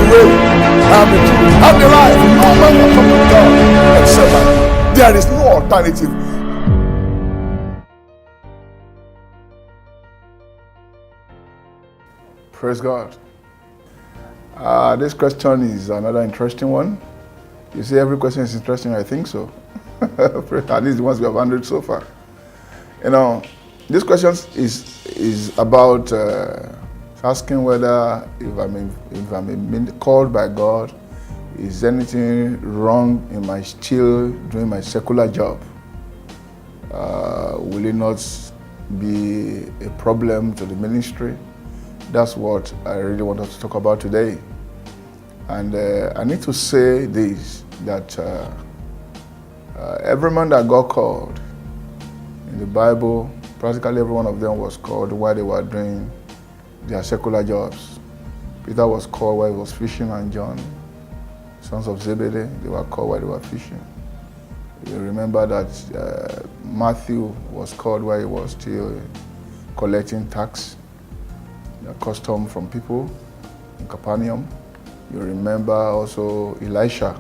the way, I am the truth, I am the life. No man can come to God except by me. There is no alternative. Praise God. This question is another interesting one. You see, every question is interesting, I think so. At least the ones we have handled so far. You know, this question is about asking whether if I'm called by God, is anything wrong in my still doing my secular job? Will it not be a problem to the ministry? That's what I really want us to talk about today. And I need to say this, that every man that God called in the Bible, practically every one of them was called while they were doing their secular jobs. Peter was called while he was fishing, and John, sons of Zebedee, they were called while they were fishing. You remember that Matthew was called while he was still collecting tax, the custom from people in Capernaum. You remember also Elisha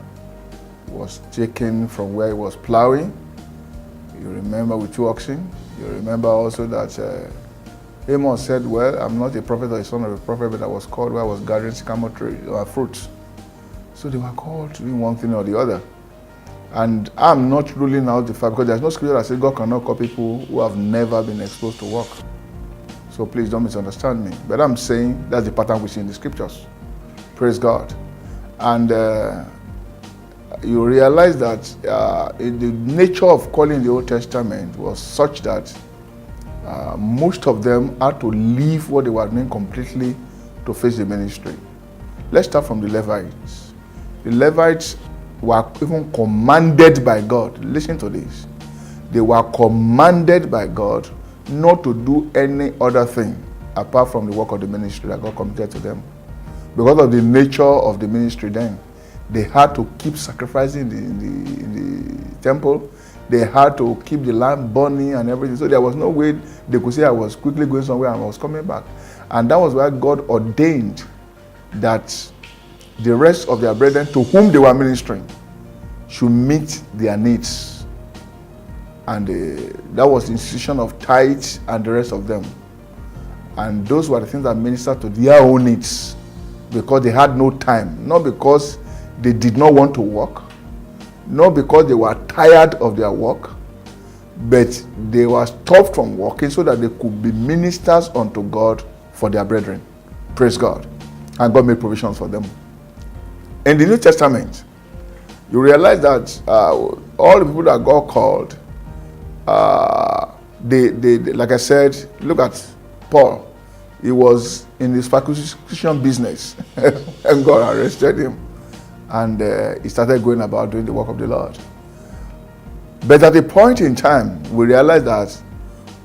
was taken from where he was plowing. You remember with 2 oxen. You remember also that Amos said, well, I'm not a prophet or a son of a prophet, but I was called where I was gathering sycamore tree fruits. So they were called to do one thing or the other. And I'm not ruling out the fact, because there's no scripture that says God cannot call people who have never been exposed to work. So please don't misunderstand me. But I'm saying that's the pattern we see in the scriptures. Praise God. And you realize that the nature of calling the Old Testament was such that most of them had to leave what they were doing completely to face the ministry. Let's start from the Levites. The Levites were even commanded by God. Listen to this. They were commanded by God not to do any other thing apart from the work of the ministry that God committed to them. Because of the nature of the ministry then, they had to keep sacrificing in the temple. They had to keep the lamp burning and everything. So there was no way they could say I was quickly going somewhere and I was coming back. And that was why God ordained that the rest of their brethren to whom they were ministering should meet their needs. And that was the institution of tithes and the rest of them. And those were the things that ministered to their own needs, because they had no time, not because they did not want to work, not because they were tired of their work, but they were stopped from working so that they could be ministers unto God for their brethren. Praise God. And God made provisions for them. In the New Testament, you realize that all the people that God called, they like I said, look at Paul. He was in his persecution business and God arrested him, and he started going about doing the work of the Lord. But at a point in time, we realized that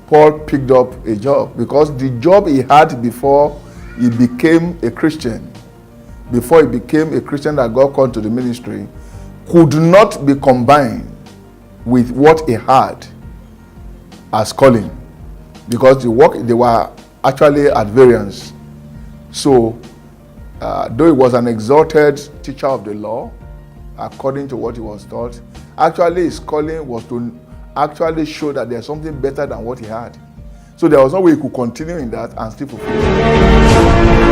Paul picked up a job, because the job he had before he became a Christian, that God called to the ministry, could not be combined with what he had as calling, because the work, they were actually at variance. So though he was an exalted teacher of the law, according to what he was taught, actually his calling was to actually show that there's something better than what he had. So there was no way he could continue in that and still fulfill it.